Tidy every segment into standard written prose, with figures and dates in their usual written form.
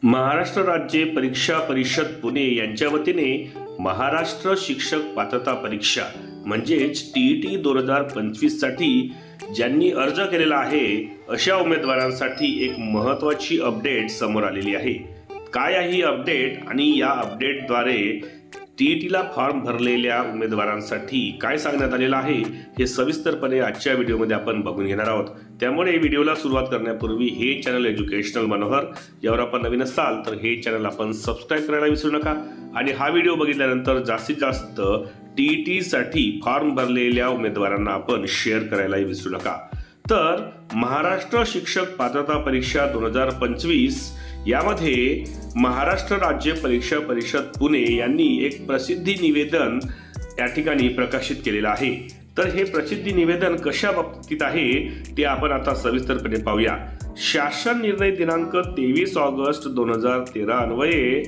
महाराष्ट्र राज्य परीक्षा परिषद पुणे यांच्या वतीने महाराष्ट्र शिक्षक पात्रता परीक्षा म्हणजेच टीईटी 2025 साठी ज्यांनी अर्ज केलेला आहे अशा उमेदवारांसाठी एक महत्त्वाची अपडेट समोर आलेली आहे। काय आहे ही अपडेट आणि या अपडेटद्वारे टीईटीला फॉर्म भरलेल्या उमेदवारांसाठी काय सांगण्यात आलेलं आहे हे सविस्तरपणे आजच्या व्हिडिओमध्ये आपण बघून घेणार आहोत। त्यामुळे व्हिडिओला सुरुवात करण्यापूर्वी हे चॅनल एज्युकेशनल मनोहर यावर आपण नवीन असाल तर हे चॅनल आपण सबस्क्राइब करायला विसरू नका आणि हा व्हिडिओ बघितल्यानंतर जास्तीत जास्त टीईटी साठी फॉर्म भरलेल्या उमेदवारांना आपण शेअर करायला विसरू नका। तर महाराष्ट्र शिक्षक पात्रता परीक्षा 2025 यामध्ये महाराष्ट्र राज्य परीक्षा परिषद पुणे यांनी एक प्रसिद्धी निवेदन या ठिकाणी प्रकाशित केलेलं आहे। तर हे प्रसिद्धी निवेदन कशा बाबतीत आहे ते आपण आता सविस्तरपणे पाहूया। शासन निर्णय दिनांक 23 ऑगस्ट 2013 अन्वये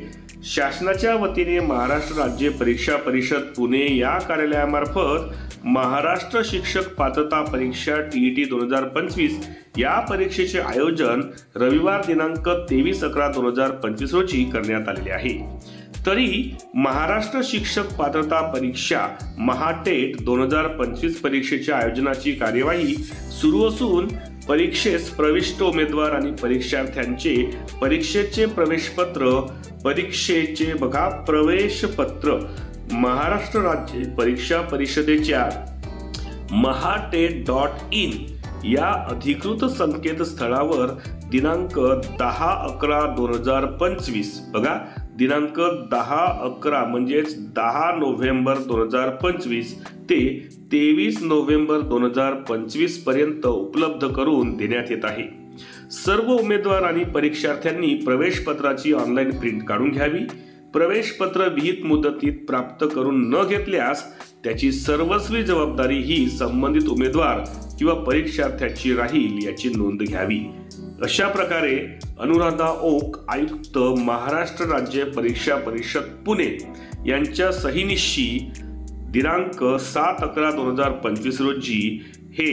शासनाच्या वतीने महाराष्ट्र राज्य परीक्षा परिषद पुणे या कार्यालयामार्फत महाराष्ट्र शिक्षक पात्रता परीक्षा टीईटी 2025 या परीक्षेचे आयोजन रविवार दिनांक 23/11/2025 रोजी करण्यात आलेले आहे। तरी महाराष्ट्र शिक्षक पात्रता परीक्षा महाटेट 2025 परीक्षेच्या आयोजनाची कार्यवाही सुरू असून परीक्षेस प्रविष्ट उमेदवार आणि परीक्षार्थ्यांचे परीक्षेचे प्रवेशपत्र महाराष्ट्र राज्य परीक्षा परिषदेच्या महाटेट.in या अधिकृत संकेतस्थळावर दिनांक 10/11/2025 बघा दिनांक 10/11 म्हणजेच 10 नोव्हेंबर 2025 ते 23 नोव्हेंबर 2025 पर्यंत उपलब्ध करून देण्यात येत आहे। सर्व उमेदवार आणि परीक्षार्थ्यांनी प्रवेशपत्राची ऑनलाईन प्रिंट काढून घ्यावी। प्रवेशपत्र विहित मुदतीत प्राप्त करून न घेतल्यास त्याची सर्वस्वी जबाबदारी ही संबंधित उमेदवार किंवा परीक्षार्थ्याची राहील याची नोंद घ्यावी। अशा प्रकारे अनुराधा ओक आयुक्त महाराष्ट्र राज्य परीक्षा परिषद पुणे यांच्या सहीनिशी दिनांक 7/11/2025 रोजी हे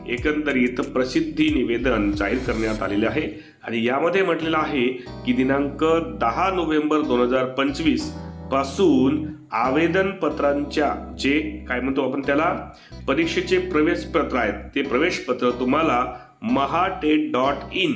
एकंदरीत प्रसिद्धी निवेदन जाहीर करण्यात आलेले आहे आणि यामध्ये म्हटलेलं आहे की दिनांक 10 नोव्हेंबर 2025 पासून आवेदन पत्रांच्या जे काय म्हणतो आपण त्याला परीक्षेचे प्रवेशपत्र आहेत ते प्रवेशपत्र तुम्हाला महाटेट.in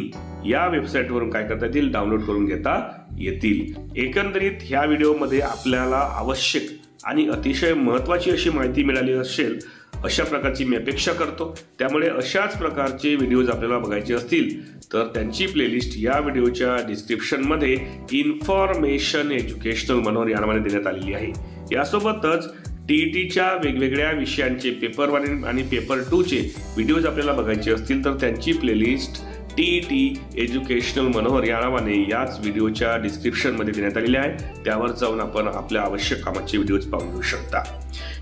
या वेबसाईटवरून काय करता येतील डाउनलोड करून घेता येतील। एकंदरीत ह्या व्हिडिओमध्ये आपल्याला आवश्यक आणि अतिशय महत्त्वाची अशी माहिती मिळाली असेल अशा प्रकारची मी अपेक्षा करतो। त्यामुळे अशाच प्रकारचे व्हिडिओज आपल्याला बघायचे असतील तर त्यांची प्लेलिस्ट या व्हिडिओच्या डिस्क्रिप्शनमध्ये इन्फॉर्मेशन एज्युकेशनल मनोहर या नावाने देण्यात आलेली आहे। यासोबतच टीईटीच्या वेगवेगळ्या विषयांचे पेपर 1 आणि पेपर 2 चे व्हिडिओज आपल्याला बघायचे असतील तर त्यांची प्लेलिस्ट टीईटी एज्युकेशनल मनोहर या नावाने याच व्हिडिओच्या डिस्क्रिप्शनमध्ये देण्यात आलेले आहे। त्यावर जाऊन आपण आपल्या आवश्यक कामाचे व्हिडिओज पाहू घेऊ शकता।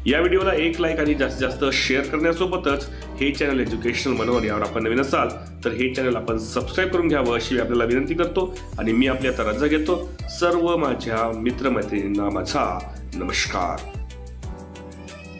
या व्हिडिओला एक लाईक आणि जास्तीत जास्त शेअर करण्यासोबतच हे चॅनल एज्युकेशनल मनोहर यावर आपण नवीन असाल तर हे चॅनल आपण सबस्क्राइब करून घ्यावं अशी आपल्याला विनंती करतो आणि मी आपली आता रजा घेतो। सर्व माझ्या मित्रमैत्रिणींना माझा नमस्कार।